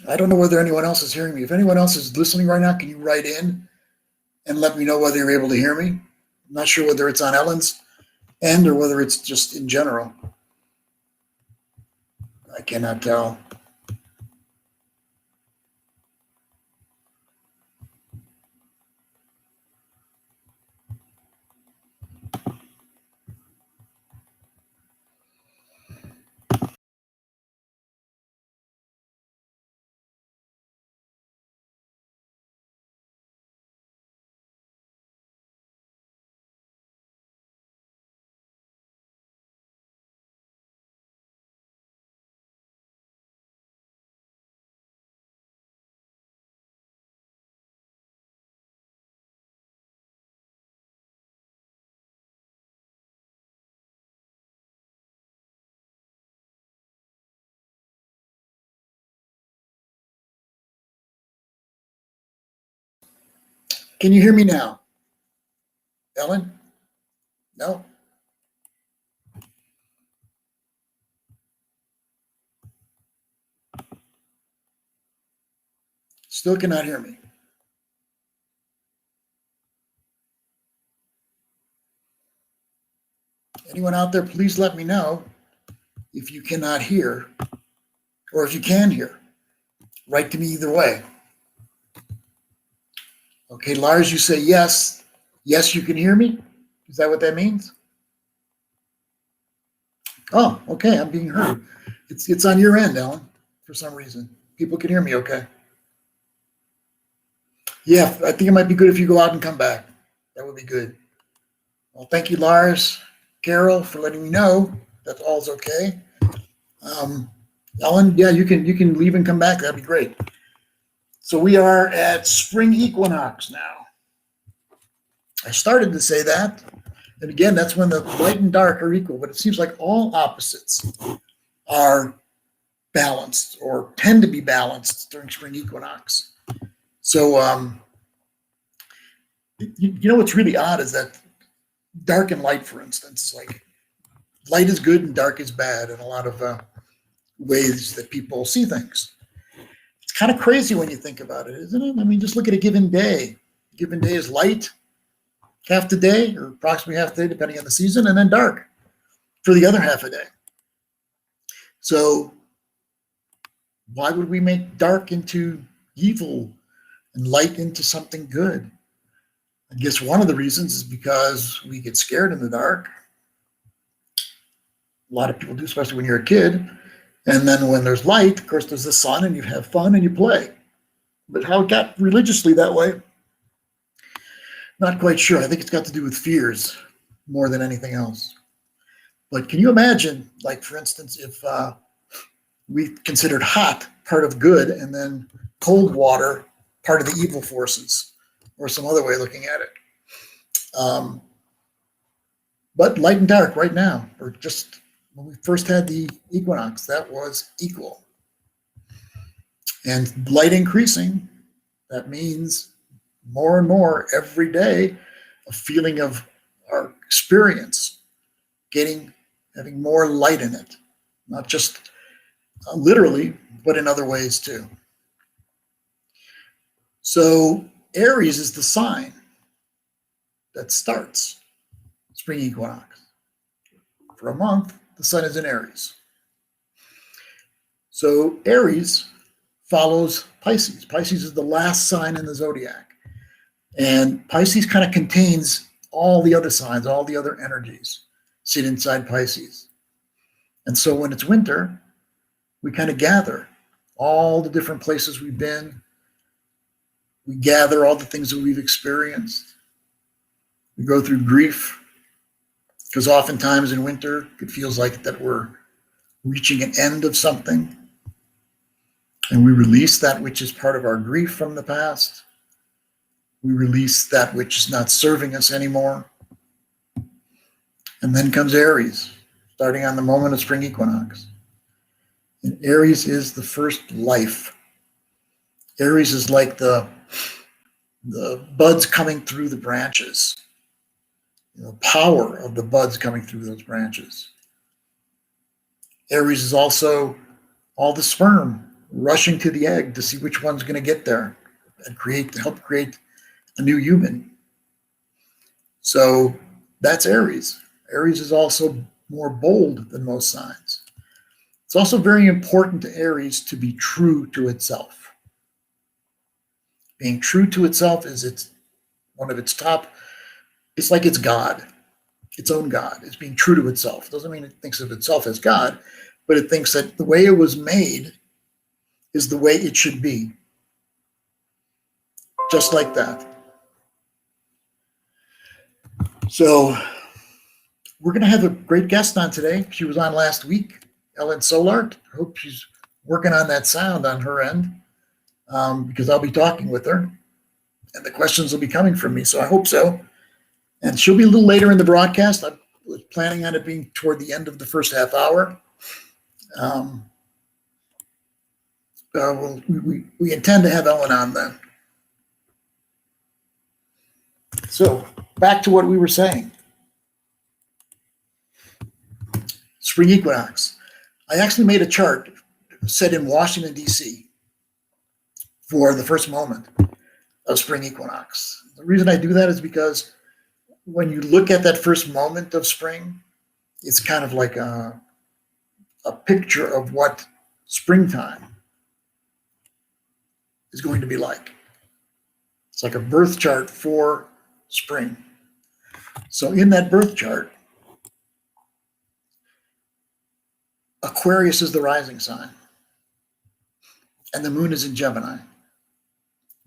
I don't know whether anyone else is hearing me. If anyone else is listening right now, can you write in and let me know whether you're able to hear me? I'm not sure whether it's on Ellen's end or whether it's just in general. I cannot tell. Can you hear me now? Ellen? No? Still cannot hear me. Anyone out there, please let me know if you cannot hear or if you can hear. Write to me either way. Okay, Lars, you say yes. Yes, you can hear me? Is that what that means? Oh, okay, I'm being heard. It's on your end, Ellen, for some reason. People can hear me okay. Yeah, I think it might be good if you go out and come back. That would be good. Well, thank you, Lars, Carol, for letting me know that all's okay. Ellen, yeah, you can leave and come back. That'd be great. So we are at spring equinox now. I started to say that. And again, that's when the light and dark are equal, but it seems like all opposites are balanced or tend to be balanced during spring equinox. So, you know what's really odd is that dark and light, for instance, like light is good and dark is bad in a lot of ways that people see things. It's kind of crazy when you think about it, isn't it? I mean, just look at a given day. A given day is light half the day, or approximately half the day, depending on the season, and then dark for the other half a day. So why would we make dark into evil and light into something good? I guess one of the reasons is because we get scared in the dark. A lot of people do, especially when you're a kid. And then when there's light, of course, there's the sun and you have fun and you play. But how it got religiously that way, not quite sure. I think it's got to do with fears more than anything else. But can you imagine, like, for instance, if we considered hot part of good and then cold water part of the evil forces, or some other way of looking at it. But light and dark right now, or just when we first had the equinox, that was equal. And light increasing, that means more and more every day, a feeling of our experience having more light in it, not just literally, but in other ways too. So Aries is the sign that starts spring equinox. For a month, the sun is in Aries. So Aries follows Pisces. Pisces is the last sign in the zodiac. And Pisces kind of contains all the other signs, all the other energies sit inside Pisces. And so when it's winter, we kind of gather all the different places we've been. We gather all the things that we've experienced. We go through grief, because oftentimes in winter, it feels like that we're reaching an end of something. And we release that which is part of our grief from the past. We release that which is not serving us anymore. And then comes Aries, starting on the moment of spring equinox. And Aries is the first life. Aries is like the buds coming through the branches. The power of the buds coming through those branches. Aries is also all the sperm rushing to the egg to see which one's going to get there and help create a new human. So that's Aries. Aries is also more bold than most signs. It's also very important to Aries to be true to itself. Being true to itself is one of its top, it's like it's God, its own God. It's being true to itself. It doesn't mean it thinks of itself as God, but it thinks that the way it was made is the way it should be. Just like that. So we're going to have a great guest on today. She was on last week, Ellen Solart. I hope she's working on that sound on her end, because I'll be talking with her and the questions will be coming from me. So I hope so. And she'll be a little later in the broadcast. I was planning on it being toward the end of the first half hour. We intend to have Ellen on then. So back to what we were saying. Spring equinox. I actually made a chart set in Washington, D.C. for the first moment of spring equinox. The reason I do that is because when you look at that first moment of spring, it's kind of like a picture of what springtime is going to be like. It's like a birth chart for spring. So in that birth chart, Aquarius is the rising sign, and the moon is in Gemini,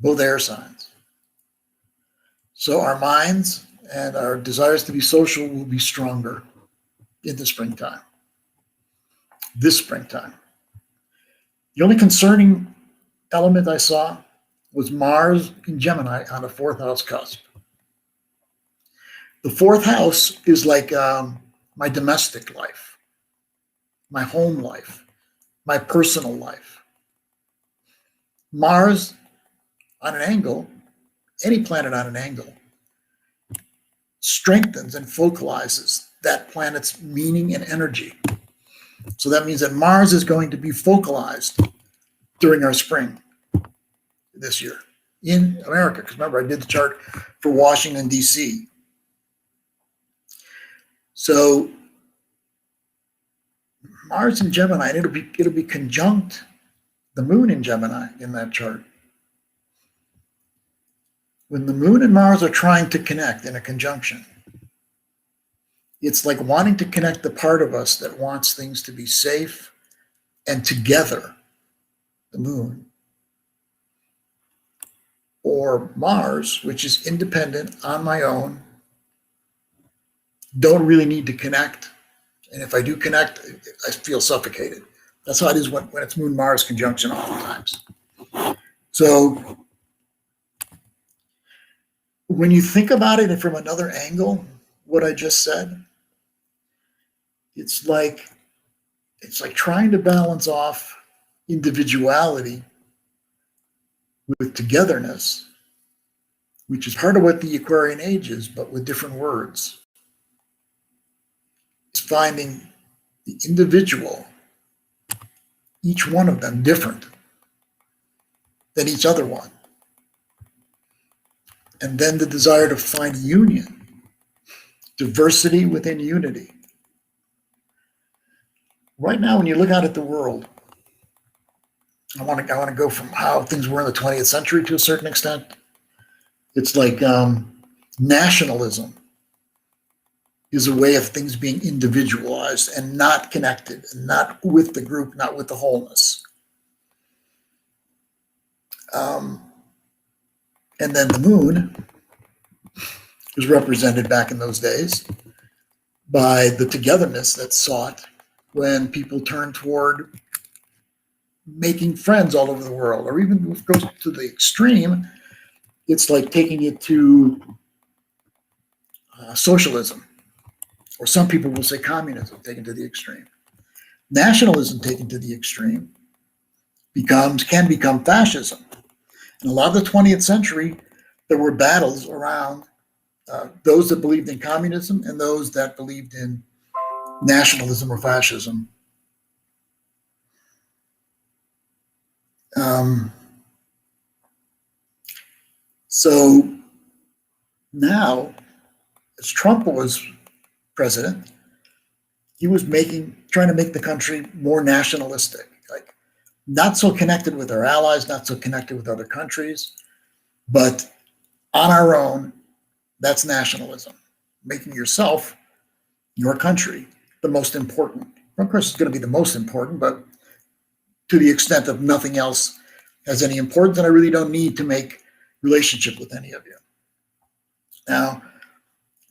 both air signs. So our minds and our desires to be social will be stronger in the springtime, this springtime. The only concerning element I saw was Mars in Gemini on the fourth house cusp. The fourth house is like my domestic life, my home life, my personal life. Mars on an angle, any planet on an angle, strengthens and focalizes that planet's meaning and energy. So that means that Mars is going to be focalized during our spring this year in America. Because remember, I did the chart for Washington, D.C. So Mars in Gemini, and it'll be conjunct the moon in Gemini in that chart. When the moon and Mars are trying to connect in a conjunction, it's like wanting to connect the part of us that wants things to be safe and together, the moon, or Mars, which is independent, on my own, don't really need to connect. And if I do connect, I feel suffocated. That's how it is when it's Moon-Mars conjunction oftentimes. So when you think about it from another angle, what I just said, it's like trying to balance off individuality with togetherness, which is part of what the Aquarian age is, but with different words. It's finding the individual, each one of them different than each other one. And then the desire to find union, diversity within unity. Right now, when you look out at the world, I want to go from how things were in the 20th century to a certain extent. It's like nationalism is a way of things being individualized and not connected, and not with the group, not with the wholeness. And then the moon was represented back in those days by the togetherness that's sought when people turn toward making friends all over the world, or even if it goes to the extreme, it's like taking it to socialism, or some people will say communism taken to the extreme. Nationalism taken to the extreme can become fascism. In a lot of the 20th century, there were battles around those that believed in communism and those that believed in nationalism or fascism. Um, so now, as Trump was president, he was trying to make the country more nationalistic, like not so connected with our allies, not so connected with other countries, but on our own. That's nationalism, making yourself, your country, the most important. Of course, it's going to be the most important, but to the extent of nothing else has any importance, and I really don't need to make relationship with any of you. Now,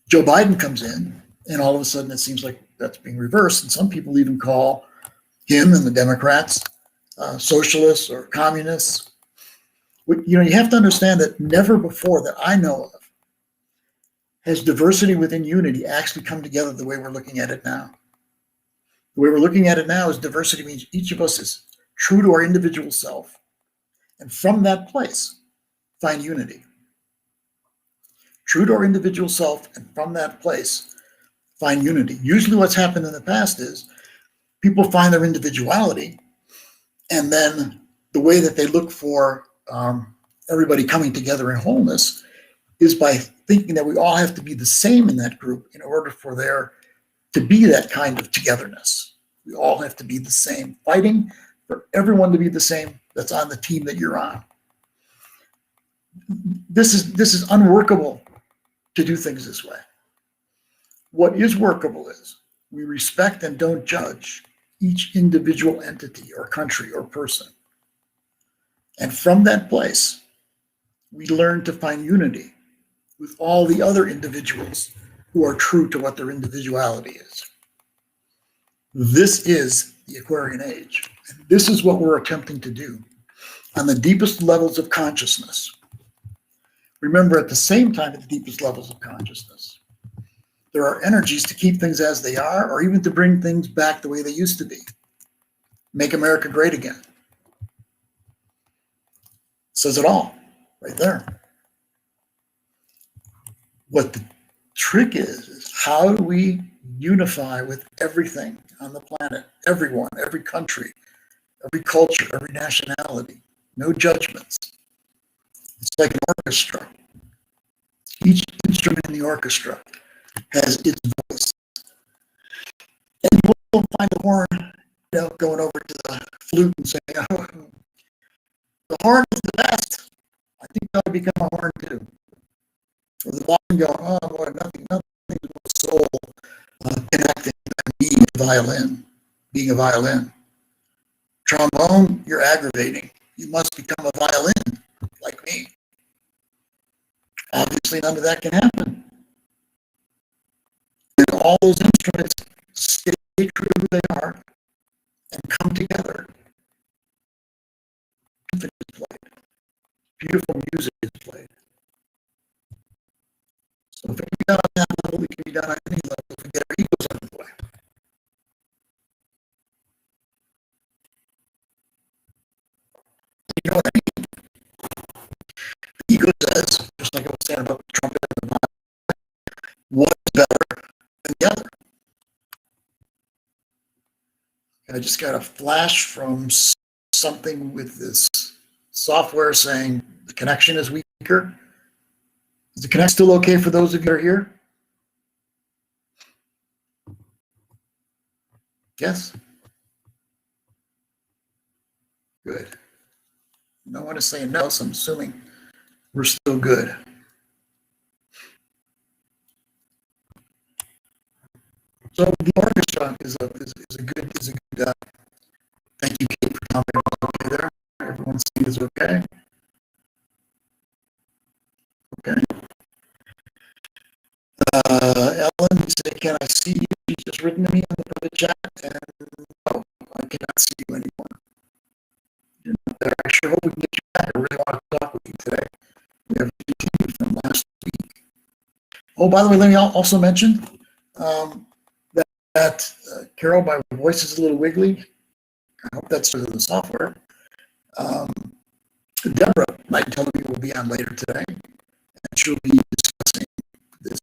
Joe Biden comes in, and all of a sudden it seems like that's being reversed, and some people even call him and the Democrats socialists or communists. You have to understand that never before that I know of has diversity within unity actually come together the way we're looking at it now. The way we're looking at it now is diversity means each of us is true to our individual self, and from that place, find unity. True to our individual self, and from that place, find unity. Usually what's happened in the past is people find their individuality, and then the way that they look for everybody coming together in wholeness is by thinking that we all have to be the same in that group in order for there to be that kind of togetherness. We all have to be the same, fighting for everyone to be the same that's on the team that you're on. This is unworkable to do things this way. What is workable is we respect and don't judge each individual entity or country or person. And from that place, we learn to find unity with all the other individuals who are true to what their individuality is. This is the Aquarian age. And this is what we're attempting to do on the deepest levels of consciousness. Remember, at the same time, at the deepest levels of consciousness, there are energies to keep things as they are, or even to bring things back the way they used to be. Make America great again. Says it all right there. What the trick is how do we unify with everything on the planet, everyone, every country, every culture, every nationality, no judgments. It's like an orchestra. Each instrument in the orchestra has its voice. And you won't find the horn, going over to the flute and saying, oh, the horn is the best. I think that ought to become a horn too. Or the violin going, oh boy, nothing more soul connecting than being a violin. Trombone, you're aggravating. You must become a violin like me. Obviously, none of that can happen. And all those instruments stay true to who they are and come together. Music is played. Beautiful music is played. So if it can be done on that level, it can be done on any level if we get our egos out of the way. You know what I mean? The ego says, just like I was saying about the trumpet and the violin, what's better than the other? And I just got a flash from something with this software saying the connection is weaker. Is the connect still okay for those of you who are here? Yes? Good. No one is saying no, so I'm assuming we're still good. So the orchestra is a good thank you, Kate, for commenting. Okay there. Everyone seeing is okay. Okay. Ellen said, "Can I see you?" She's just written to me on the private chat, and no, I cannot see you anymore. You're not there. I sure hope we can get you back. I really want to talk with you today. We have continued from last week. Oh, by the way, let me also mention that Carol, my voice is a little wiggly. I hope that's because of the software. Deborah Knighton Tallarico will be on later today, and she'll be discussing this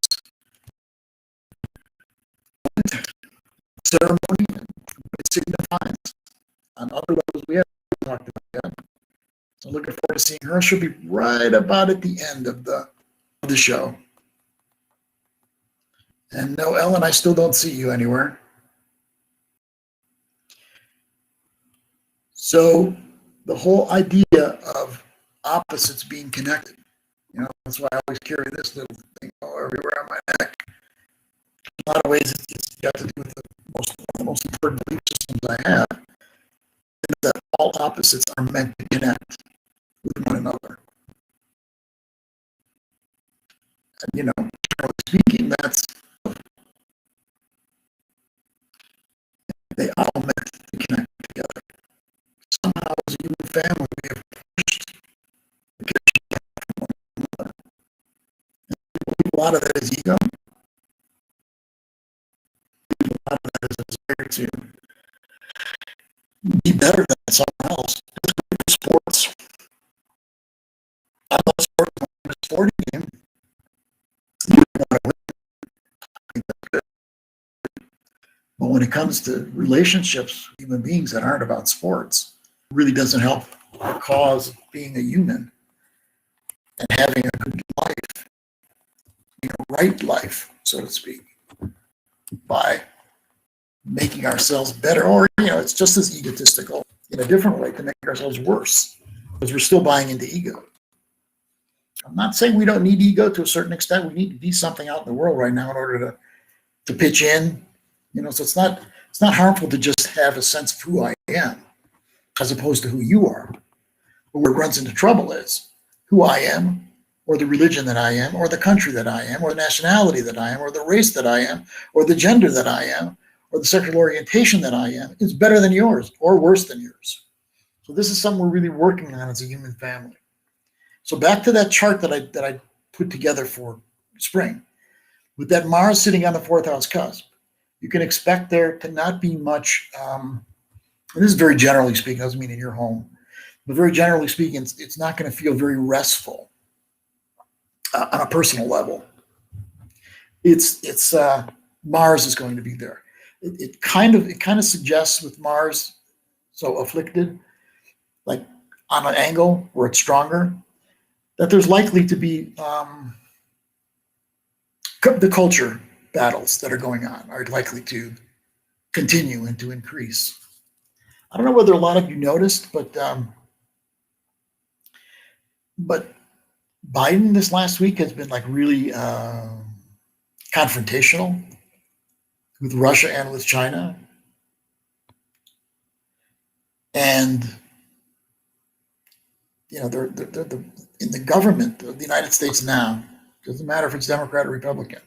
ceremony and what it signifies on other levels we haven't talked about yet. to seeing her. She'll be right about at the end of the show. And no, Ellen, I still don't see you anywhere. So the whole idea of opposites being connected, that's why I always carry this little thing everywhere on my neck. In a lot of ways, it's got to do with one of the most important belief systems I have, is that all opposites are meant to connect with one another. And, generally speaking, they all meant to connect together. Somehow, as a human family, we have pushed the connection from one another. And a lot of that is ego. A lot of that is a desire to be better than someone else. Sports. I love sports. A sporting game. You want to win. I think that's good. But when it comes to relationships, human beings that aren't about sports, it really doesn't help the cause of being a human and having a good life, right life, so to speak, by making ourselves better. Or, it's just as egotistical in a different way to make ourselves worse, because we're still buying into ego. I'm not saying we don't need ego to a certain extent. We need to be something out in the world right now in order to pitch in. So it's not harmful to just have a sense of who I am as opposed to who you are. But where it runs into trouble is who I am, or the religion that I am, or the country that I am, or the nationality that I am, or the race that I am, or the gender that I am, or the sexual orientation that I am is better than yours or worse than yours. So this is something we're really working on as a human family. So back to that chart that I put together for spring, with that Mars sitting on the 4th house cusp, you can expect there to not be much, and this is very generally speaking, doesn't mean in your home, but very generally speaking, it's not going to feel very restful on a personal level. It's Mars is going to be there. It kind of suggests with Mars so afflicted, like on an angle where it's stronger, that there's likely to be the culture battles that are going on are likely to continue and to increase. I don't know whether a lot of you noticed, but Biden this last week has been like really confrontational with Russia and with China. And they're in the government of the United States now. Doesn't matter if it's Democrat or Republican.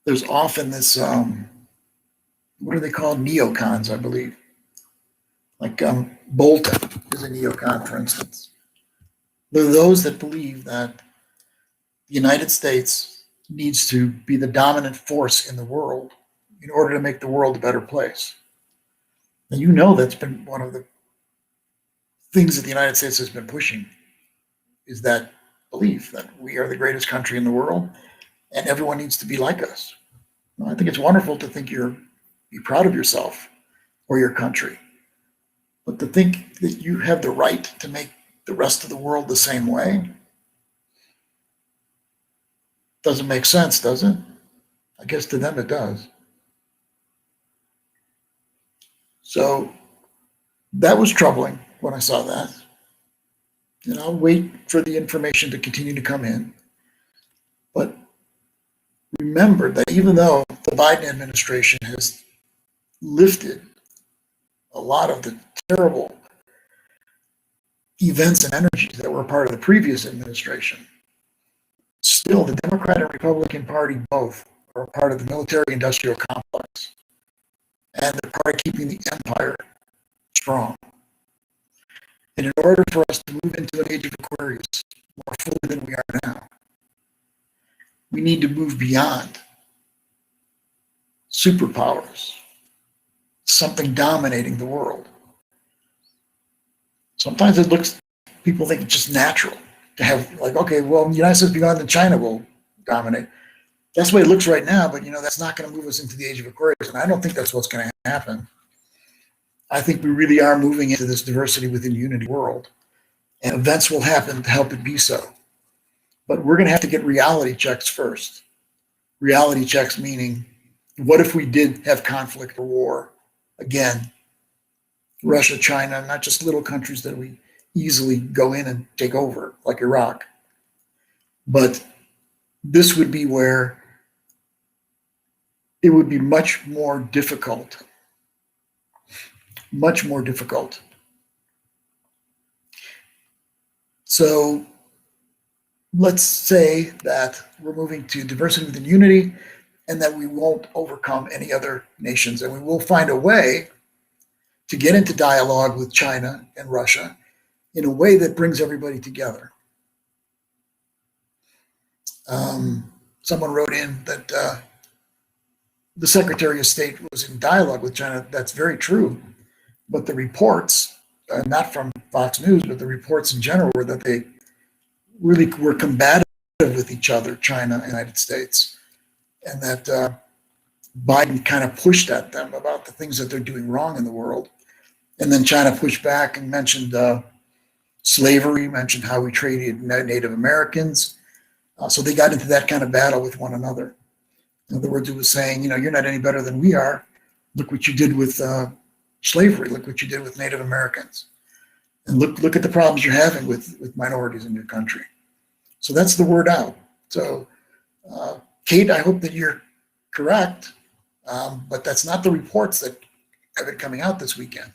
There's often this, what are they called? Neocons, I believe. Like Bolton is a neocon, for instance. There are those that believe that the United States needs to be the dominant force in the world in order to make the world a better place. And that's been one of the things that the United States has been pushing, is that belief that we are the greatest country in the world and everyone needs to be like us. I think it's wonderful to think be proud of yourself or your country, but to think that you have the right to make the rest of the world the same way doesn't make sense, does it? I guess to them it does. So that was troubling when I saw that. And I'll wait for the information to continue to come in. But remember that even though the Biden administration has lifted a lot of the terrible events and energies that were part of the previous administration, still the Democrat and Republican Party both are part of the military-industrial complex. And they're part of keeping the empire strong. And in order for us to move into an age of Aquarius more fully than we are now, we need to move beyond superpowers, something dominating the world. Sometimes people think it's just natural to have, like, okay, well, the United States beyond and China will dominate. That's the way it looks right now, but that's not going to move us into the age of Aquarius, and I don't think that's what's going to happen. I think we really are moving into this diversity within unity world, and events will happen to help it be so. But we're going to have to get reality checks first. Reality checks meaning, what if we did have conflict or war? Again, Russia, China, not just little countries that we easily go in and take over, like Iraq. But this would be where it would be much more difficult. Much more difficult. So let's say that we're moving to diversity within unity and that we won't overcome any other nations, and we will find a way to get into dialogue with China and Russia in a way that brings everybody together. Someone wrote in that the Secretary of State was in dialogue with China. That's very true. But the reports, not from Fox News, but the reports in general were that they really were combative with each other, China and the United States, and that Biden kind of pushed at them about the things that they're doing wrong in the world. And then China pushed back and mentioned slavery, mentioned how we treated Native Americans. So they got into that kind of battle with one another. In other words, it was saying, you're not any better than we are. Look what you did with slavery. Look what you did with Native Americans. And look at the problems you're having with minorities in your country. So that's the word out. So, Kate, I hope that you're correct, but that's not the reports that have been coming out this weekend.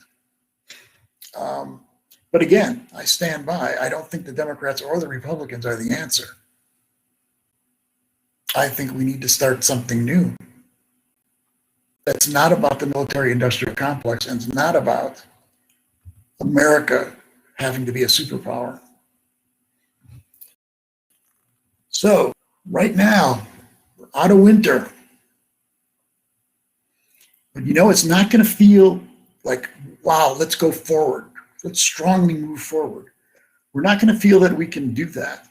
But again, I stand by. I don't think the Democrats or the Republicans are the answer. I think we need to start something new. That's not about the military-industrial complex, and it's not about America having to be a superpower. So right now, we're out of winter. But it's not going to feel like, wow, let's go forward. Let's strongly move forward. We're not going to feel that we can do that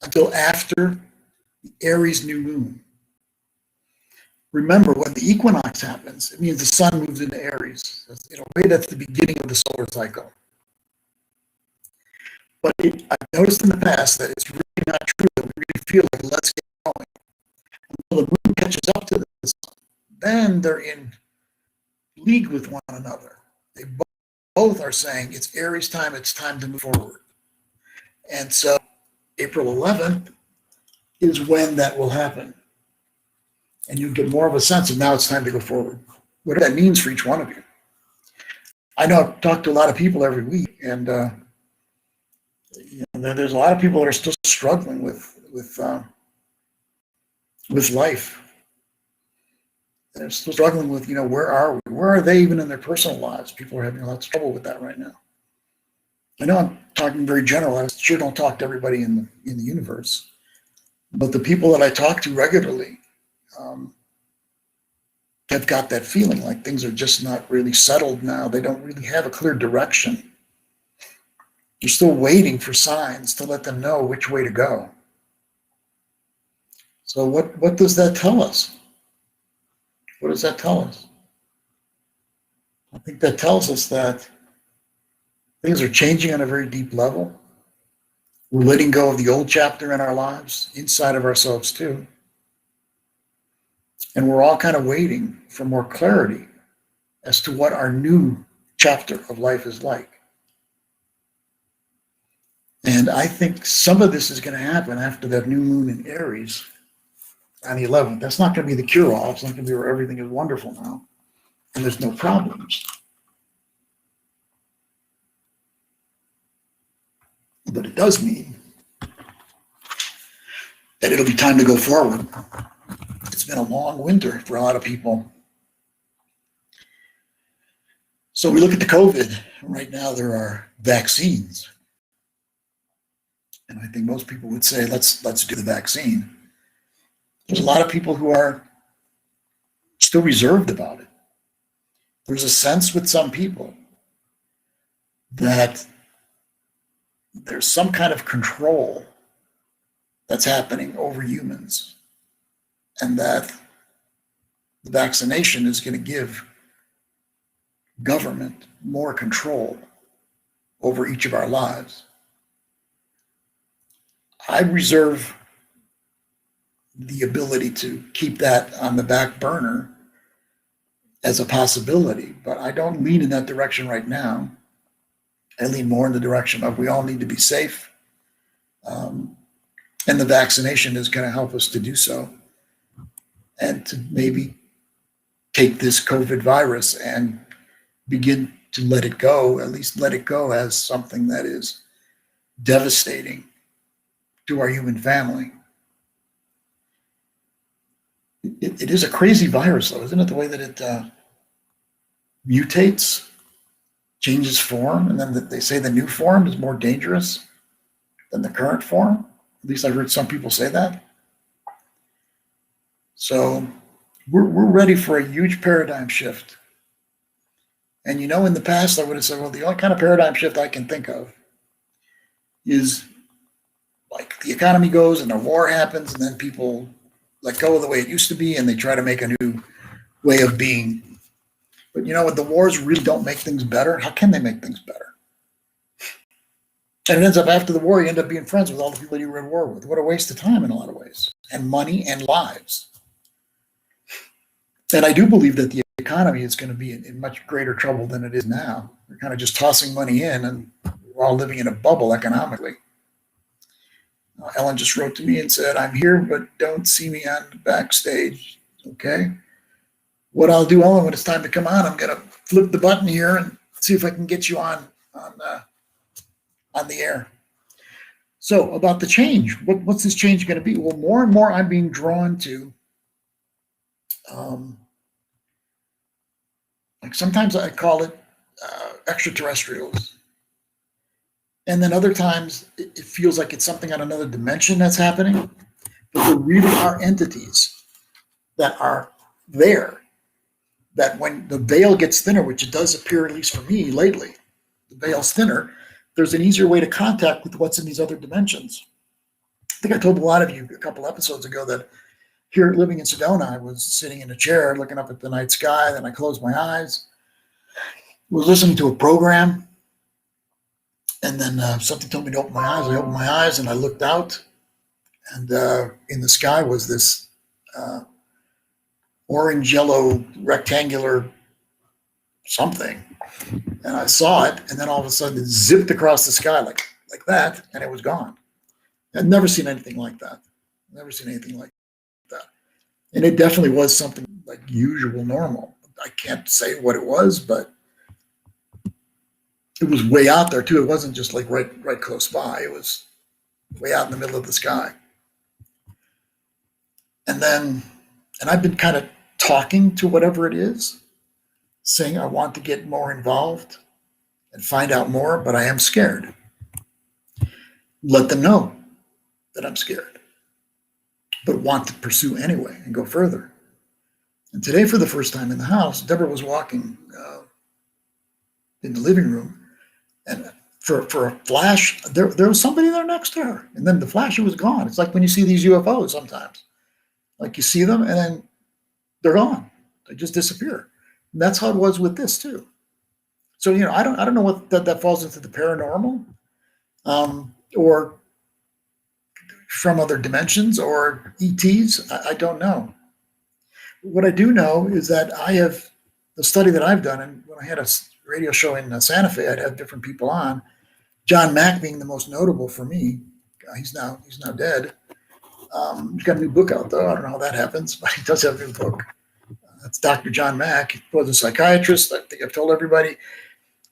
until after the Aries new moon. Remember, when the equinox happens, it means the sun moves into Aries. In a way, that's the beginning of the solar cycle. But I've noticed in the past that it's really not true that we really feel like, let's get going. Until the moon catches up to the sun, then they're in league with one another. They both are saying it's Aries time, it's time to move forward. And so April 11th is when that will happen. And you get more of a sense of now it's time to go forward. What that means for each one of you. I know I talk to a lot of people every week, and there's a lot of people that are still struggling with life. They're still struggling with, where are we? Where are they even in their personal lives? People are having lots of trouble with that right now. I know I'm talking very general. I sure don't talk to everybody in the universe, but the people that I talk to regularly have got that feeling like things are just not really settled now. They don't really have a clear direction. You're still waiting for signs to let them know which way to go. So what does that tell us? What does that tell us? I think that tells us that things are changing on a very deep level. We're letting go of the old chapter in our lives, inside of ourselves too. And we're all kind of waiting for more clarity as to what our new chapter of life is like. And I think some of this is going to happen after that new moon in Aries on the 11th. That's not going to be the cure-all. It's not going to be where everything is wonderful now and there's no problems. But it does mean that it'll be time to go forward. It's been a long winter for a lot of people. So we look at the COVID. Right now there are vaccines. And I think most people would say, let's do the vaccine. There's a lot of people who are still reserved about it. There's a sense with some people that there's some kind of control that's happening over humans, and that the vaccination is going to give government more control over each of our lives. I reserve the ability to keep that on the back burner as a possibility, but I don't lean in that direction right now. I lean more in the direction of we all need to be safe. And the vaccination is going to help us to do so. And to maybe take this COVID virus and begin to let it go, at least let it go as something that is devastating to our human family. It is a crazy virus, though, isn't it? The way that it mutates, changes form, and then they say the new form is more dangerous than the current form. At least I've heard some people say that. So we're ready for a huge paradigm shift. And you know, in the past, I would have said, well, the only kind of paradigm shift I can think of is like the economy goes and a war happens, and then people let go of the way it used to be, and they try to make a new way of being. But you know what? The wars really don't make things better. How can they make things better? And it ends up after the war, you end up being friends with all the people you were in war with. What a waste of time in a lot of ways, and money and lives. And I do believe that the economy is going to be in much greater trouble than it is now. We're kind of just tossing money in, and we're all living in a bubble economically. Ellen just wrote to me and said, I'm here, but don't see me on the backstage. Okay. What I'll do, Ellen, when it's time to come on, I'm going to flip the button here and see if I can get you on the air. So about the change, what's this change going to be? Well, more and more I'm being drawn to, like sometimes I call it extraterrestrials. And then other times it feels like it's something on another dimension that's happening, but there really are entities that are there, that when the veil gets thinner, which it does appear, at least for me lately, the veil's thinner, there's an easier way to contact with what's in these other dimensions. I think I told a lot of you a couple episodes ago that here living in Sedona, I was sitting in a chair looking up at the night sky, then I closed my eyes, was listening to a program, and then something told me to open my eyes. I opened my eyes and I looked out, and in the sky was this orange-yellow rectangular something. And I saw it, and then all of a sudden it zipped across the sky like that, and it was gone. I'd never seen anything like that. Never seen anything like that. And it definitely was something like usual, normal. I can't say what it was, but it was way out there too. It wasn't just like right close by. It was way out in the middle of the sky. And I've been kind of talking to whatever it is, saying I want to get more involved and find out more, but I am scared. Let them know that I'm scared, but want to pursue anyway and go further. And today, for the first time in the house, Deborah was walking in the living room, and for a flash, there was somebody there next to her, and then the flash, it was gone. It's like when you see these UFOs sometimes, like you see them and then they're gone. They just disappear. And that's how it was with this too. So, you know, I don't know what that falls into the paranormal, or from other dimensions or ETs. I don't know. What I do know is that I have the study that I've done, and when I had a radio show in Santa Fe, I'd have different people on. John Mack being the most notable for me. He's now dead. He's got a new book out though. I don't know how that happens, but he does have a new book. That's Dr. John Mack. He was a psychiatrist. I think I've told everybody.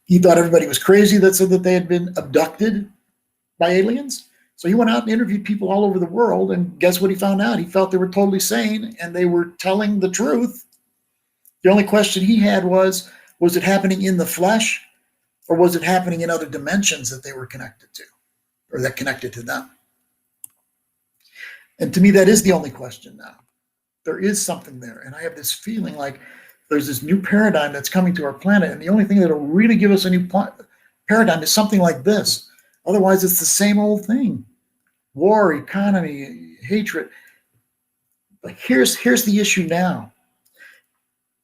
He thought everybody was crazy that said that they had been abducted by aliens. So he went out and interviewed people all over the world, and guess what he found out? He felt they were totally sane and they were telling the truth. The only question he had was it happening in the flesh, or was it happening in other dimensions that they were connected to, or that connected to them? And to me, that is the only question now. There is something there. And I have this feeling like there's this new paradigm that's coming to our planet. And the only thing that will really give us a new paradigm is something like this. Otherwise, it's the same old thing. War, economy, hatred. But here's the issue now.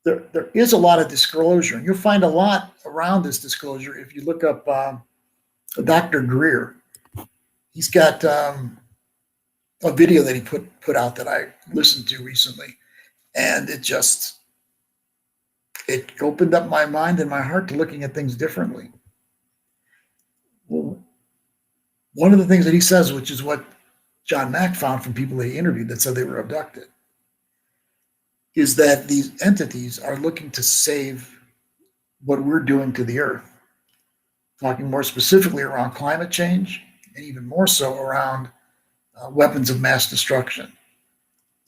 There is a lot of disclosure. And you'll find a lot around this disclosure if you look up Dr. Greer. He's got a video that he put out that I listened to recently, and it opened up my mind and my heart to looking at things differently. Well, one of the things that he says, which is what John Mack found from people that he interviewed that said they were abducted, is that these entities are looking to save what we're doing to the earth. Talking more specifically around climate change, and even more so around weapons of mass destruction.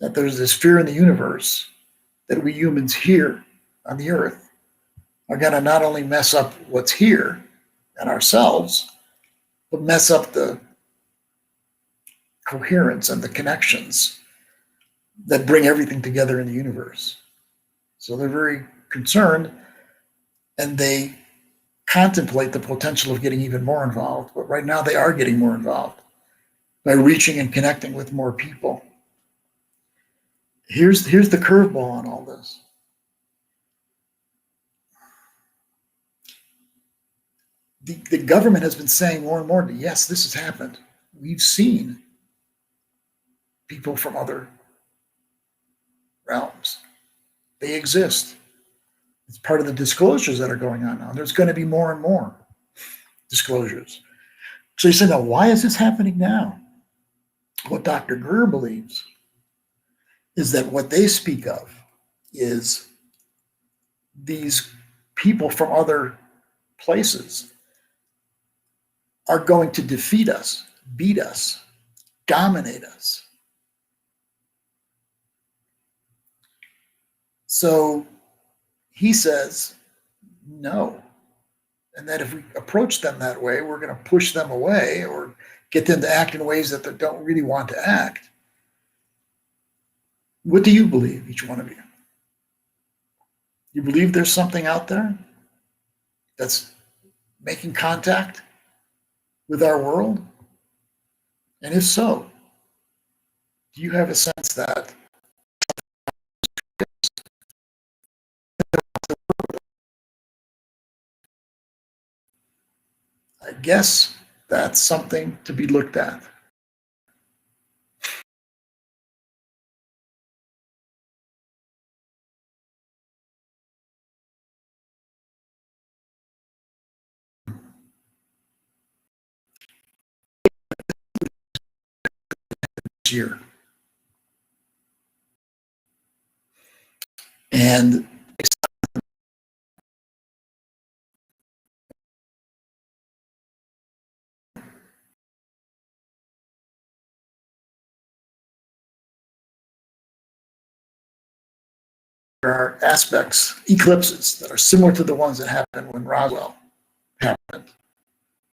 That there's this fear in the universe that we humans here on the earth are going to not only mess up what's here and ourselves, but mess up the coherence and the connections that bring everything together in the universe. So they're very concerned, and they contemplate the potential of getting even more involved. But right now they are getting more involved by reaching and connecting with more people. Here's the curveball on all this. The government has been saying more and more, yes, this has happened. We've seen people from other realms. They exist. It's part of the disclosures that are going on now. There's going to be more and more disclosures. So you say, now, why is this happening now? What Dr. Greer believes is that what they speak of is these people from other places are going to defeat us, beat us, dominate us. So he says, no. And that if we approach them that way, we're going to push them away or get them to act in ways that they don't really want to act. What do you believe, each one of you? You believe there's something out there that's making contact with our world? And if so, do you have a sense that I guess that's something to be looked at. This year. And there are aspects, eclipses, that are similar to the ones that happened when Roswell happened.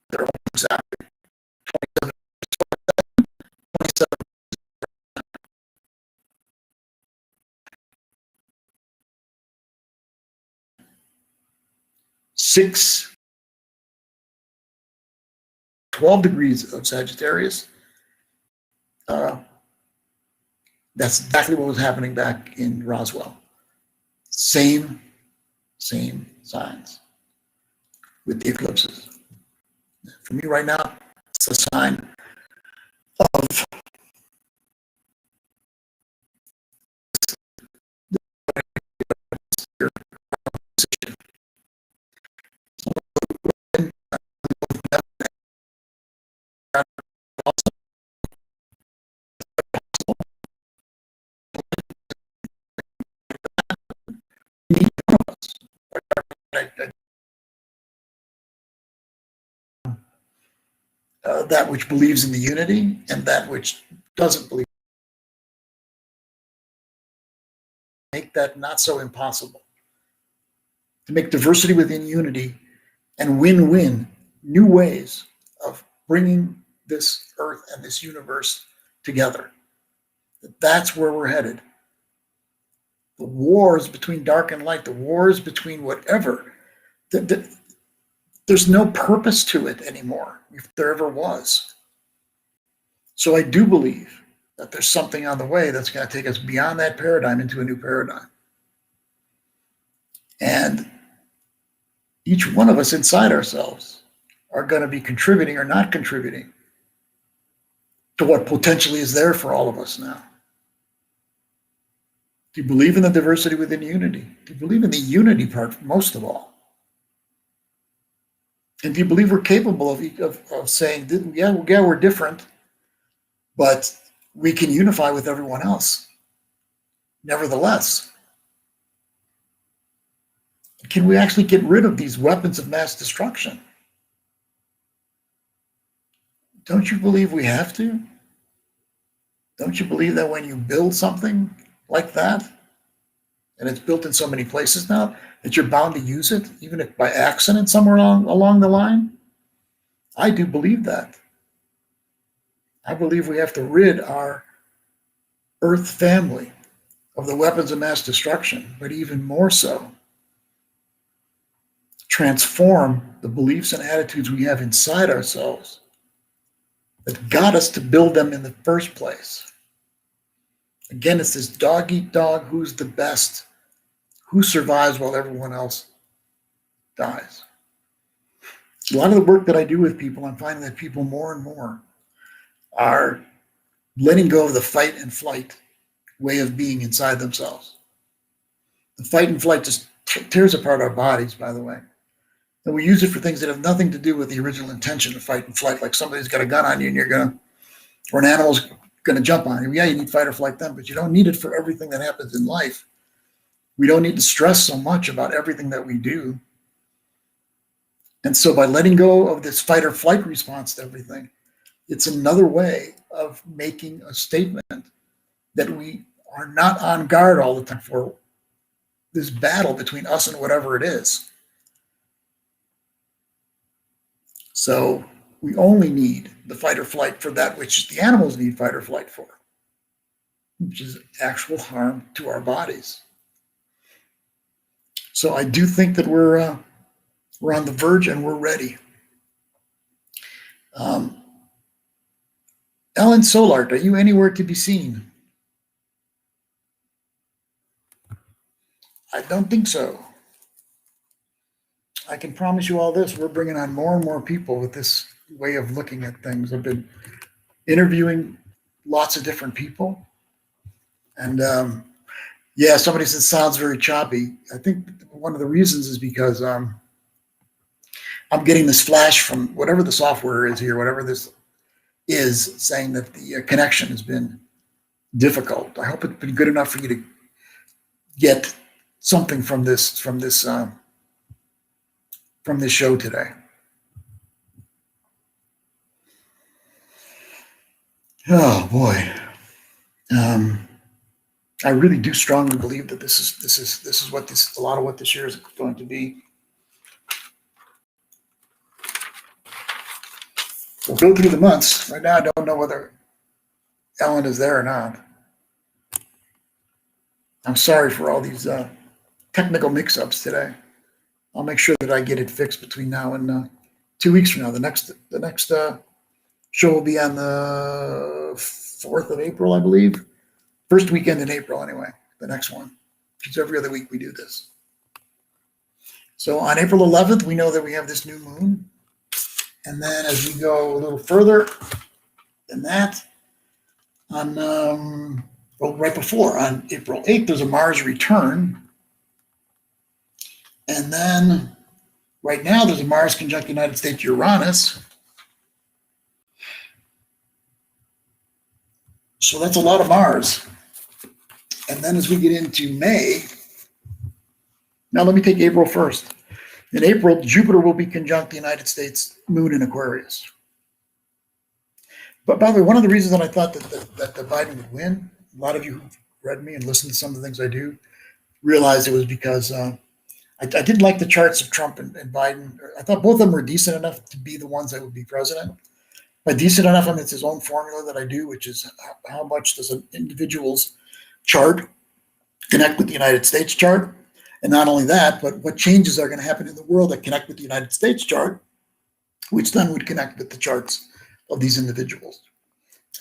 They're exactly 27, 27. 12 degrees of Sagittarius. That's exactly what was happening back in Roswell. Same signs with the eclipses. For me right now, it's a sign of that which believes in the unity and that which doesn't believe. Make that not so impossible. To make diversity within unity and win-win new ways of bringing this earth and this universe together. That's where we're headed. The wars between dark and light, the wars between whatever, there's no purpose to it anymore, if there ever was. So I do believe that there's something on the way that's going to take us beyond that paradigm into a new paradigm. And each one of us inside ourselves are going to be contributing or not contributing to what potentially is there for all of us now? Do you believe in the diversity within unity? Do you believe in the unity part most of all? And do you believe we're capable of saying, yeah, we're different, but we can unify with everyone else? Nevertheless, can we actually get rid of these weapons of mass destruction? Don't you believe we have to? Don't you believe that when you build something like that, and it's built in so many places now, that you're bound to use it, even if by accident somewhere along the line? I do believe that. I believe we have to rid our Earth family of the weapons of mass destruction, but even more so, transform the beliefs and attitudes we have inside ourselves that got us to build them in the first place. Again, it's this dog eat dog, who's the best, who survives while everyone else dies. A lot of the work that I do with people, I'm finding that people more and more are letting go of the fight and flight way of being inside themselves. The fight and flight just tears apart our bodies, by the way. And we use it for things that have nothing to do with the original intention of fight and flight, like somebody's got a gun on you and or an animal's going to jump on you. Yeah, you need fight or flight then, but you don't need it for everything that happens in life. We don't need to stress so much about everything that we do. And so by letting go of this fight or flight response to everything, it's another way of making a statement that we are not on guard all the time for this battle between us and whatever it is. So we only need the fight or flight for that which the animals need fight or flight for, which is actual harm to our bodies. So I do think that we're on the verge and we're ready. Ellen Solart, are you anywhere to be seen? I don't think so. I can promise you all this, we're bringing on more and more people with this way of looking at things. I've been interviewing lots of different people. And yeah, somebody said sounds very choppy. I think one of the reasons is because I'm getting this flash from whatever the software is here, whatever this is, saying that the connection has been difficult. I hope it's been good enough for you to get something from this show today. Oh boy, I really do strongly believe that this is what a lot of what this year is going to be. We'll go through the months. Right now, I don't know whether Ellen is there or not. I'm sorry for all these technical mix-ups today. I'll make sure that I get it fixed between now and 2 weeks from now. The next show will be on the 4th of April, I believe. First weekend in April, anyway. The next one. It's every other week we do this. So on April 11th, we know that we have this new moon. And then as we go a little further than that, right before, on April 8th, there's a Mars return. And then right now there's a Mars conjunct United States Uranus. So that's a lot of Mars. And then as we get into May, now let me take April first. In April, Jupiter will be conjunct the United States moon in Aquarius. But by the way, one of the reasons that I thought that Biden would win, a lot of you who've read me and listened to some of the things I do, realized it was because I didn't like the charts of Trump and Biden. I thought both of them were decent enough to be the ones that would be president. By decent enough, I mean, it's his own formula that I do, which is how much does an individual's chart connect with the United States chart? And not only that, but what changes are going to happen in the world that connect with the United States chart, which then would connect with the charts of these individuals.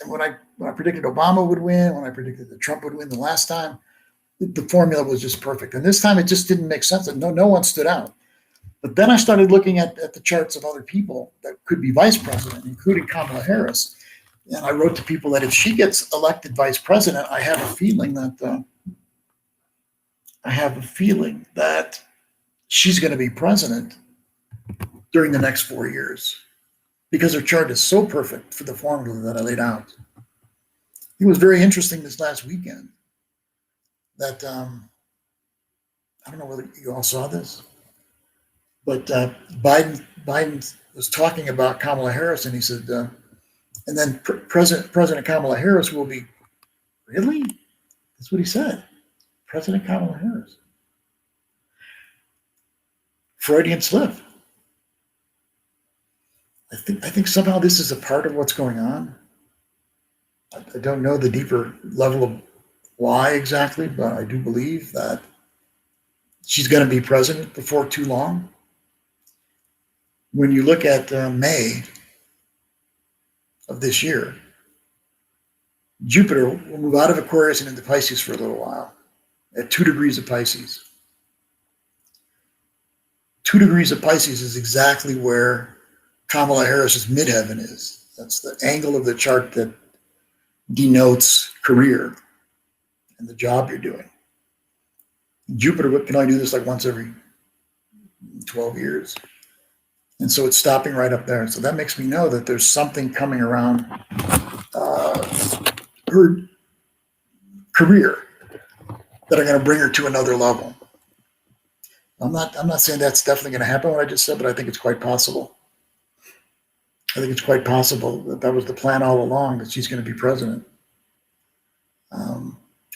And when I predicted Obama would win, when I predicted that Trump would win the last time, the formula was just perfect. And this time it just didn't make sense. And no one stood out. But then I started looking at the charts of other people that could be vice president, including Kamala Harris. And I wrote to people that if she gets elected vice president, I have a feeling that she's going to be president during the next 4 years, because her chart is so perfect for the formula that I laid out. It was very interesting this last weekend that I don't know whether you all saw this, but Biden was talking about Kamala Harris, and he said, and then President Kamala Harris will be, really? That's what he said. President Kamala Harris. Freudian slip. I think somehow this is a part of what's going on. I don't know the deeper level of why exactly, but I do believe that she's going to be president before too long. When you look at May of this year, Jupiter will move out of Aquarius and into Pisces for a little while at 2 degrees of Pisces. 2 degrees of Pisces is exactly where Kamala Harris's midheaven is. That's the angle of the chart that denotes career and the job you're doing. Jupiter can only do this like once every 12 years. And so it's stopping right up there. So that makes me know that there's something coming around her career that are going to bring her to another level. I'm not saying that's definitely going to happen, what I just said, but I think it's quite possible. I think it's quite possible that was the plan all along, that she's going to be president.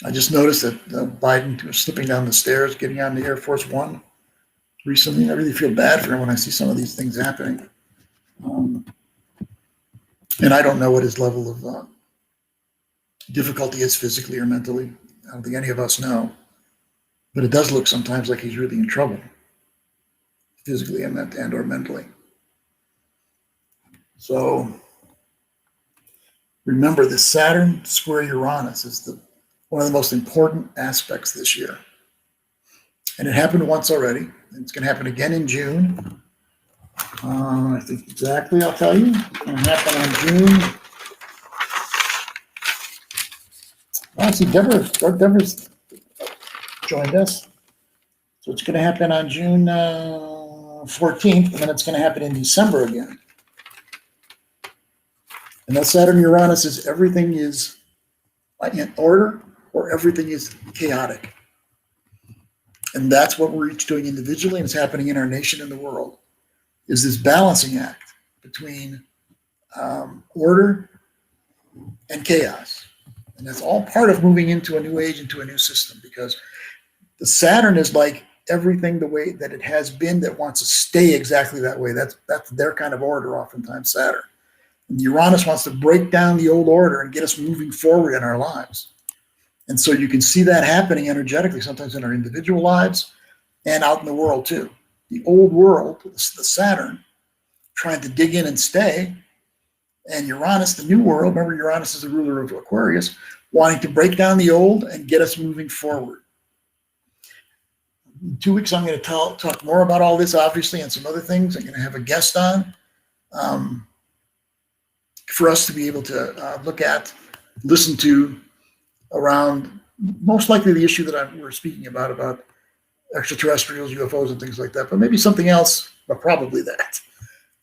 I just noticed that Biden was slipping down the stairs, getting on the Air Force One recently. I really feel bad for him when I see some of these things happening. And I don't know what his level of difficulty is physically or mentally. I don't think any of us know. But it does look sometimes like he's really in trouble, physically and or mentally. So remember, the Saturn square Uranus is one of the most important aspects this year. And it happened once already, and it's going to happen again in June. I think exactly, I'll tell you. It's going to happen on June. I see Deborah's joined us. So it's going to happen on June 14th, and then it's going to happen in December again. And that Saturn Uranus is everything is in order or everything is chaotic. And that's what we're each doing individually, and it's happening in our nation and the world, is this balancing act between order and chaos. And that's all part of moving into a new age, into a new system, because the Saturn is like everything the way that it has been that wants to stay exactly that way. That's their kind of order, oftentimes, Saturn. And Uranus wants to break down the old order and get us moving forward in our lives. And so you can see that happening energetically, sometimes in our individual lives and out in the world too. The old world, the Saturn, trying to dig in and stay, and Uranus, the new world, remember Uranus is the ruler of Aquarius, wanting to break down the old and get us moving forward. In 2 weeks, I'm going to talk more about all this, obviously, and some other things. I'm going to have a guest on for us to be able to look at, listen to, around most likely the issue that we're speaking about extraterrestrials, UFOs, and things like that, but maybe something else, but probably that.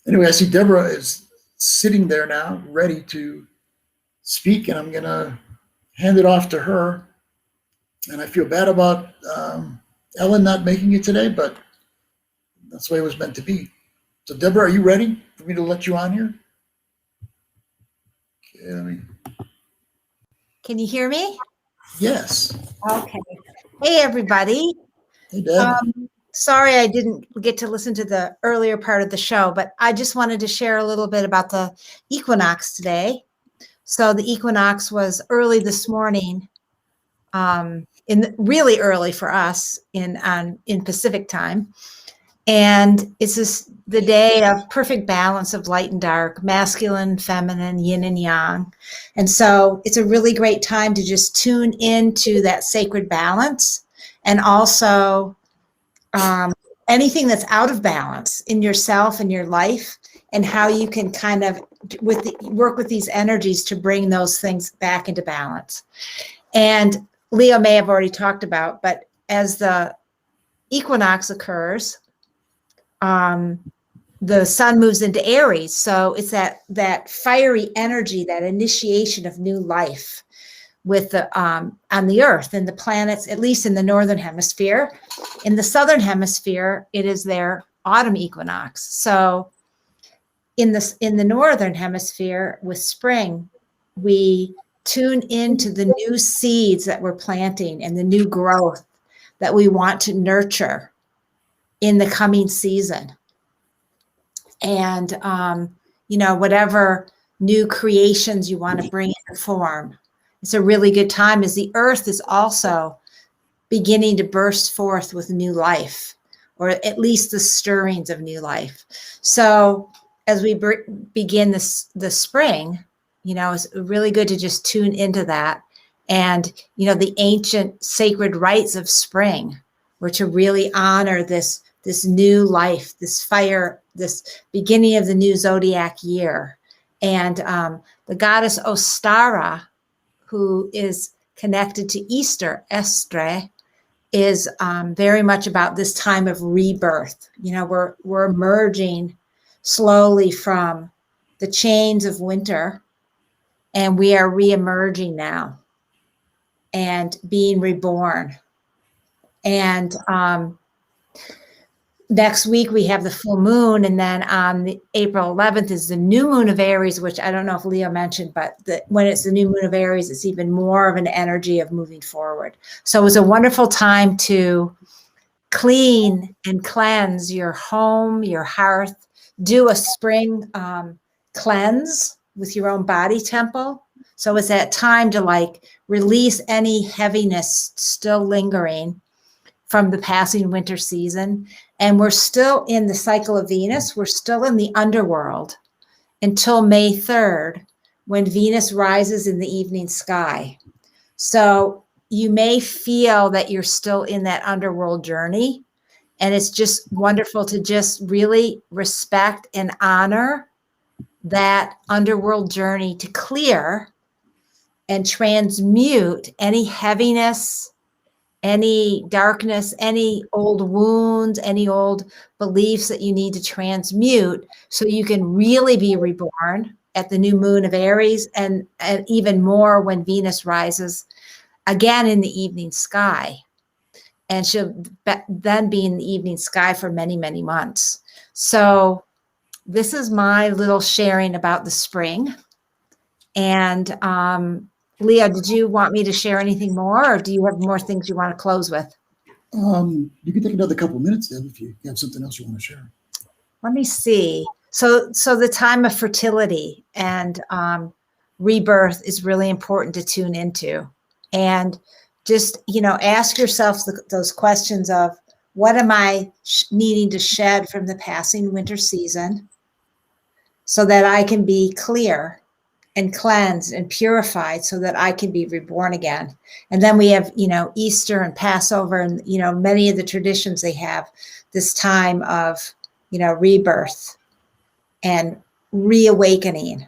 Anyway, I see Deborah is sitting there now, ready to speak, and I'm going to hand it off to her. And I feel bad about Ellen not making it today, but that's the way it was meant to be. So, Deborah, are you ready for me to let you on here? Okay, Can you hear me? Yes. Okay. Hey, everybody. Hey, Deb. Sorry I didn't get to listen to the earlier part of the show, but I just wanted to share a little bit about the equinox today. So the equinox was early this morning, really early for us in Pacific time. And it's the day of perfect balance of light and dark, masculine, feminine, yin and yang. And so it's a really great time to just tune into that sacred balance, and also anything that's out of balance in yourself and your life, and how you can kind of work with these energies to bring those things back into balance. And Leo may have already talked about, but as the equinox occurs, the sun moves into Aries. So it's that fiery energy, that initiation of new life with the on the earth and the planets, at least in the northern hemisphere. In the southern hemisphere, it is their autumn equinox. So in the northern hemisphere with spring, we tune into the new seeds that we're planting and the new growth that we want to nurture in the coming season. And whatever new creations you want to bring into form, it's a really good time, as the earth is also beginning to burst forth with new life, or at least the stirrings of new life. So as we begin the spring, it's really good to just tune into that. And, the ancient sacred rites of spring were to really honor this new life, this fire, this beginning of the new zodiac year. And the goddess Ostara, who is connected to Easter, Estre, is very much about this time of rebirth. We're emerging slowly from the chains of winter, and we are re-emerging now and being reborn. And next week we have the full moon, and then on April 11th is the new moon of Aries, which I don't know if Leo mentioned, but when it's the new moon of Aries, it's even more of an energy of moving forward. So it was a wonderful time to clean and cleanse your home, your hearth, do a spring cleanse with your own body temple. So it's that time to release any heaviness still lingering from the passing winter season. And we're still in the cycle of Venus. We're still in the underworld until May 3rd, when Venus rises in the evening sky. So you may feel that you're still in that underworld journey. And it's just wonderful to just really respect and honor that underworld journey to clear and transmute any heaviness, any darkness, any old wounds, any old beliefs that you need to transmute, so you can really be reborn at the new moon of Aries, and even more when Venus rises again in the evening sky. And she'll then be in the evening sky for many, many months. So this is my little sharing about the spring. And Leo, did you want me to share anything more, or do you have more things you want to close with? You can take another couple of minutes then if you have something else you want to share. Let me see. So the time of fertility and rebirth is really important to tune into. And just, ask yourself those questions of, what am I needing to shed from the passing winter season so that I can be clear and cleansed and purified so that I can be reborn again. And then we have, Easter and Passover and, many of the traditions, they have this time of, rebirth and reawakening,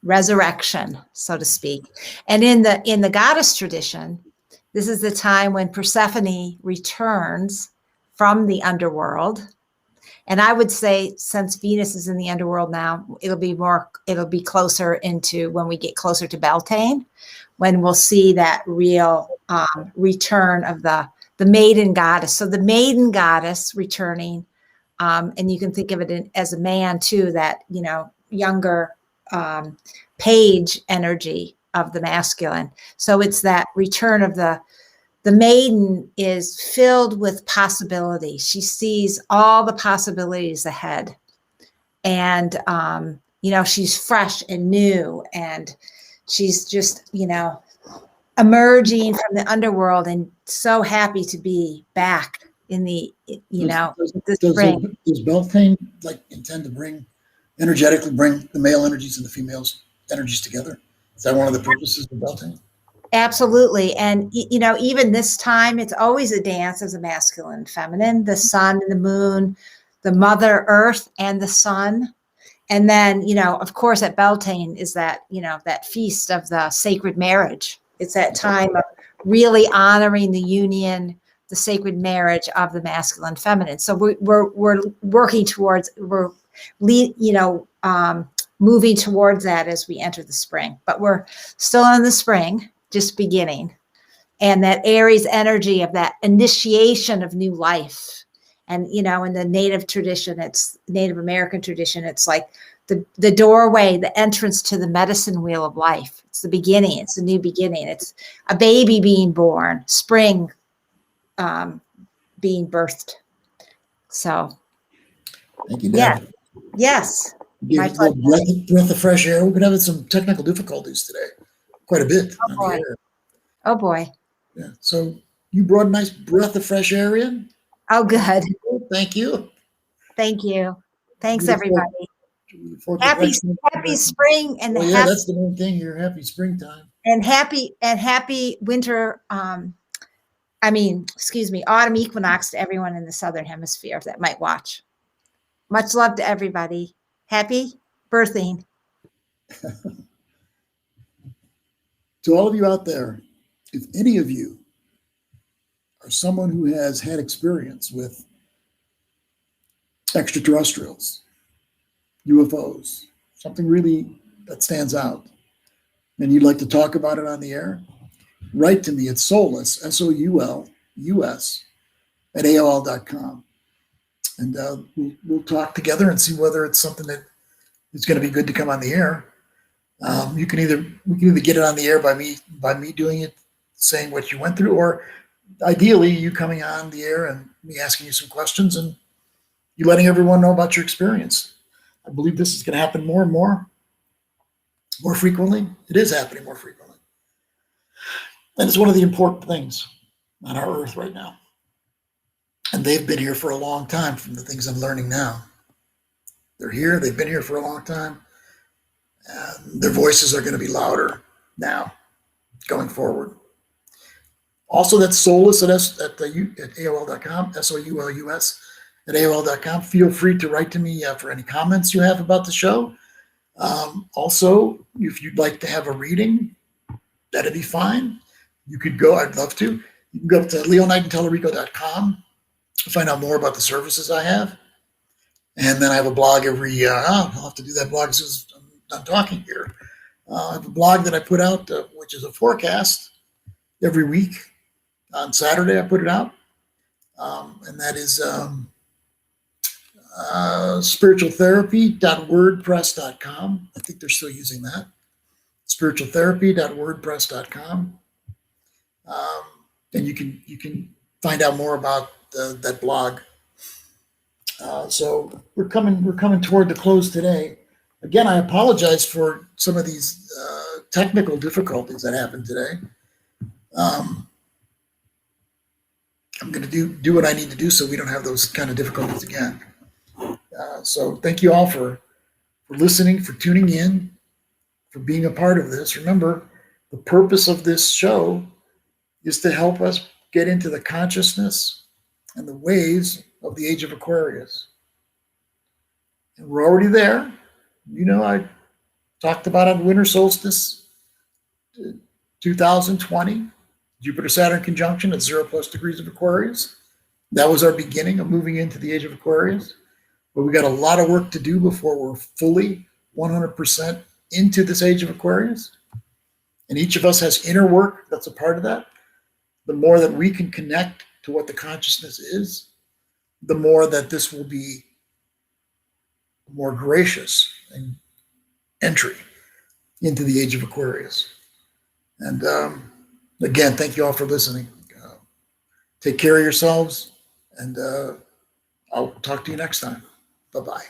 resurrection, so to speak. And in the goddess tradition, this is the time when Persephone returns from the underworld. And I would say, since Venus is in the underworld now, it'll be closer into when we get closer to Beltane, when we'll see that real return of the maiden goddess. So the maiden goddess returning, and you can think of it as a man too, that, younger page energy of the masculine. So it's that return of the maiden is filled with possibility. She sees all the possibilities ahead. And, she's fresh and new, and she's just, emerging from the underworld and so happy to be back in the, the spring. Does Beltane intend to energetically bring the male energies and the females energies together? Is that one of the purposes of Beltane? Absolutely. And, you know, even this time, it's always a dance of the masculine and feminine, the sun and the moon, the mother earth and the sun. And then, you know, of course, at Beltane is that, you know, that feast of the sacred marriage. It's that time of really honoring the union, the sacred marriage of the masculine and feminine. So we're working towards, moving towards that as we enter the spring. But we're still in the spring, just beginning. And that Aries energy of that initiation of new life. And, you know, in the Native tradition, it's Native American tradition, it's like the doorway, the entrance to the medicine wheel of life. It's the beginning. It's a new beginning. It's a baby being born, spring being birthed. So, Thank you, yeah. Deb. Yes. Give My it a little breath of fresh air. We're going to have some technical difficulties today, quite a bit on boy. the air. Oh, boy. Yeah. So you brought a nice breath of fresh air in. Oh, good. Thank you. Thank you. Thanks, everybody. Happy spring and that's the main thing. Your happy springtime and happy winter. Autumn equinox to everyone in the Southern Hemisphere that might watch. Much love to everybody. Happy birthing. To all of you out there, if any of you are someone who has had experience with extraterrestrials, UFOs, something really that stands out, and you'd like to talk about it on the air, write to me at soulless, SOULUS, at AOL.com. And we'll talk together and see whether it's something that is going to be good to come on the air. We can either get it on the air by me doing it, saying what you went through, or ideally you coming on the air and me asking you some questions and you letting everyone know about your experience. I believe this is going to happen more and more frequently. It is happening more frequently. And it's one of the important things on our earth right now. And they've been here for a long time from the things I'm learning now. They're here. They've been here for a long time. And their voices are going to be louder now going forward. Also, that's soulless at AOL.com, SOULUS at AOL.com. Feel free to write to me for any comments you have about the show. Also, if you'd like to have a reading, that'd be fine. You could go, I'd love to. You can go up to KnightonTallarico.com to find out more about the services I have. And then I have a blog I'll have to do that blog as soon as I'm done talking here. I have a blog that I put out, which is a forecast every week. On Saturday, I put it out. And that is spiritualtherapy.wordpress.com. I think they're still using that. Spiritualtherapy.wordpress.com. And you can find out more about that blog. So we're coming toward the close today. Again, I apologize for some of these technical difficulties that happened today. I'm going to do what I need to do so we don't have those kind of difficulties again. So thank you all for listening, for tuning in, for being a part of this. Remember, the purpose of this show is to help us get into the consciousness and the ways of the Age of Aquarius. And we're already there. You know, I talked about on winter solstice 2020, Jupiter-Saturn conjunction at 0+ degrees of Aquarius. That was our beginning of moving into the Age of Aquarius. But we got a lot of work to do before we're fully 100% into this Age of Aquarius. And each of us has inner work that's a part of that. The more that we can connect to what the consciousness is, the more that this will be more gracious and entry into the Age of Aquarius. And again, thank you all for listening. Take care of yourselves, and I'll talk to you next time. Bye-bye.